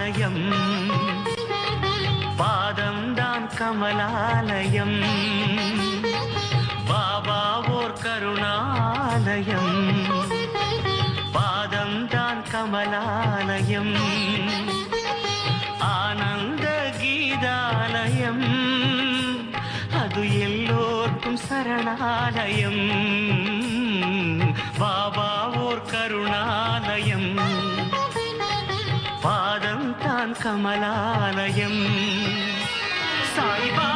ஆலயம் பாதம்தான் கமலாலயம் பாபா ஓர் கருணாலயம் பாதம்தான் கமலாலயம் ஆனந்த கீதாலயம் அது எல்லோர்க்கும் சரணாலயம் பாபா ஓர் கருணாலயம் பாதம் தான் கமலாலயம் சாய்பா